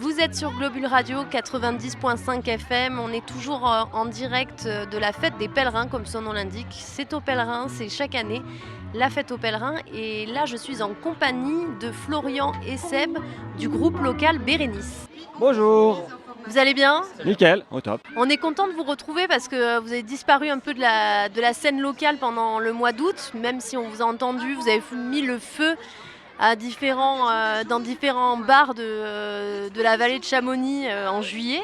Vous êtes sur Globule Radio 90.5 FM, on est toujours en direct de la fête des pèlerins comme son nom l'indique. C'est aux pèlerins, c'est chaque année la fête aux pèlerins et là je suis en compagnie de Florian et Seb du groupe local Bérénice. Bonjour. Vous allez bien? Nickel, au top. On est content de vous retrouver parce que vous avez disparu un peu de la scène locale pendant le mois d'août, même si on vous a entendu, vous avez mis le feu à dans différents bars de la vallée de Chamonix en juillet.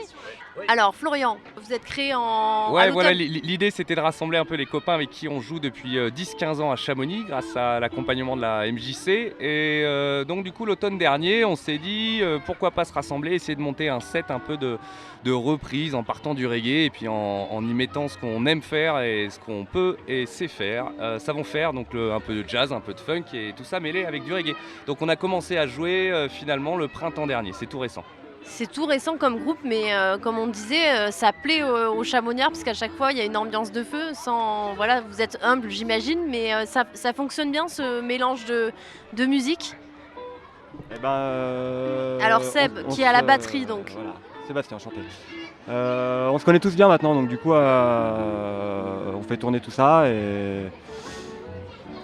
Alors Florian, vous êtes créé en... Ouais, voilà, l'idée c'était de rassembler un peu les copains avec qui on joue depuis 10-15 ans à Chamonix grâce à l'accompagnement de la MJC. Et donc du coup l'automne dernier on s'est dit pourquoi pas se rassembler, essayer de monter un set un peu de reprise en partant du reggae et puis en y mettant ce qu'on aime faire et ce qu'on peut et sait faire, savons faire, donc un peu de jazz, un peu de funk et tout ça mêlé avec du reggae. Donc on a commencé à jouer finalement le printemps dernier, c'est tout récent. C'est tout récent comme groupe, mais comme on disait, ça plaît aux Chamoniards parce qu'à chaque fois il y a une ambiance de feu. Voilà, vous êtes humble, j'imagine, mais ça fonctionne bien ce mélange de musique. Eh ben, Alors Seb, qui est à la batterie donc. Voilà, Sébastien, enchanté. On se connaît tous bien maintenant, donc du coup on fait tourner tout ça et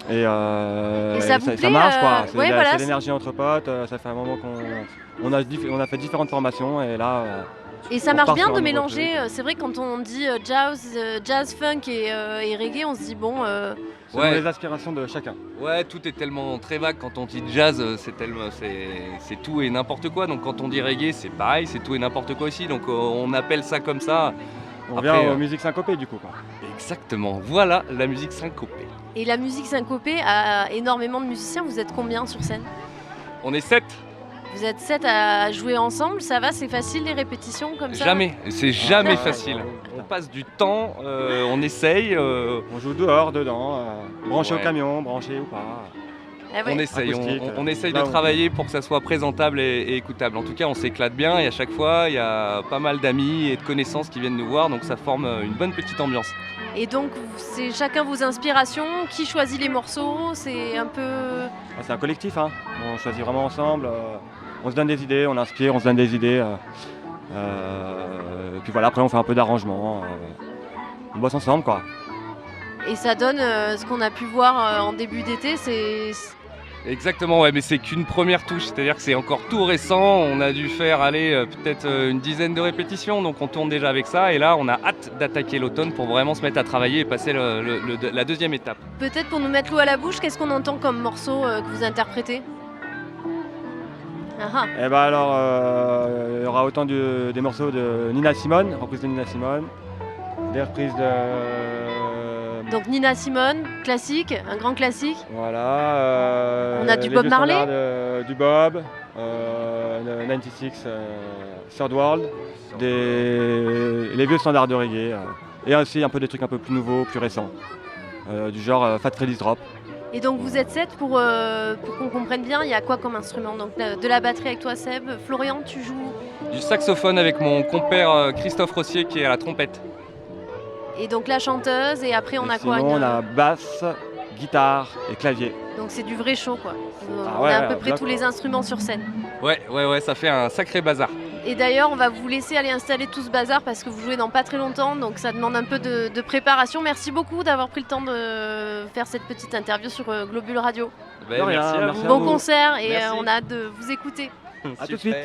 ça vous plaît, ça marche quoi. ouais, voilà, c'est l'énergie entre potes, ça fait un moment qu'on a fait différentes formations et là... Et ça marche bien de mélanger, c'est vrai quand on dit jazz, funk et reggae, on se dit bon... Selon les aspirations de chacun. Ouais, tout est tellement très vague. Quand on dit jazz, c'est tout et n'importe quoi. Donc quand on dit reggae, c'est pareil, c'est tout et n'importe quoi aussi. Donc on appelle ça comme ça. On vient aux musiques syncopées du coup quoi. Exactement, voilà la musique syncopée. Et la musique syncopée a énormément de musiciens, vous êtes combien sur scène? On est 7. Vous êtes 7 à jouer ensemble, ça va, c'est facile les répétitions comme ça? Jamais, c'est jamais facile. On passe du temps, on essaye. On joue dehors, dedans, branché au camion, branché ou pas. Ah ouais. On essaye de travailler pour que ça soit présentable et écoutable. En tout cas, on s'éclate bien et à chaque fois, il y a pas mal d'amis et de connaissances qui viennent nous voir, donc ça forme une bonne petite ambiance. Et donc, c'est chacun vos inspirations, qui choisit les morceaux, c'est un peu... C'est un collectif, hein. On choisit vraiment ensemble, on se donne des idées, on inspire, on se donne des idées. Et puis voilà, après on fait un peu d'arrangement, on bosse ensemble quoi. Et ça donne ce qu'on a pu voir en début d'été, c'est... Exactement, ouais, mais c'est qu'une première touche, c'est-à-dire que c'est encore tout récent, on a dû faire peut-être une dizaine de répétitions, donc on tourne déjà avec ça, et là on a hâte d'attaquer l'automne pour vraiment se mettre à travailler et passer la deuxième étape. Peut-être pour nous mettre l'eau à la bouche, qu'est-ce qu'on entend comme morceau que vous interprétez? Et bah alors, il y aura autant des morceaux de Nina Simone, reprises de Nina Simone, des reprises de... Donc Nina Simone, classique, un grand classique. Voilà. On a du Bob Marley. Du Bob, 96 Third World, les vieux standards de reggae, et aussi un peu des trucs un peu plus nouveaux, plus récents, du genre Fat Freddy's Drop. Et donc vous êtes 7 pour qu'on comprenne bien, il y a quoi comme instrument? Donc de la batterie avec toi Seb, Florian tu joues? Du saxophone avec mon compère Christophe Rossier qui est à la trompette. Et donc la chanteuse, et après on a quoi? On a basse, guitare et clavier. Donc c'est du vrai show quoi. Ah on a à peu près tous les instruments sur scène. Ouais, ça fait un sacré bazar. Et d'ailleurs on va vous laisser aller installer tout ce bazar parce que vous jouez dans pas très longtemps, donc ça demande un peu de préparation. Merci beaucoup d'avoir pris le temps de faire cette petite interview sur Globule Radio. Merci à vous. Bon concert et on a hâte de vous écouter. À tout de suite.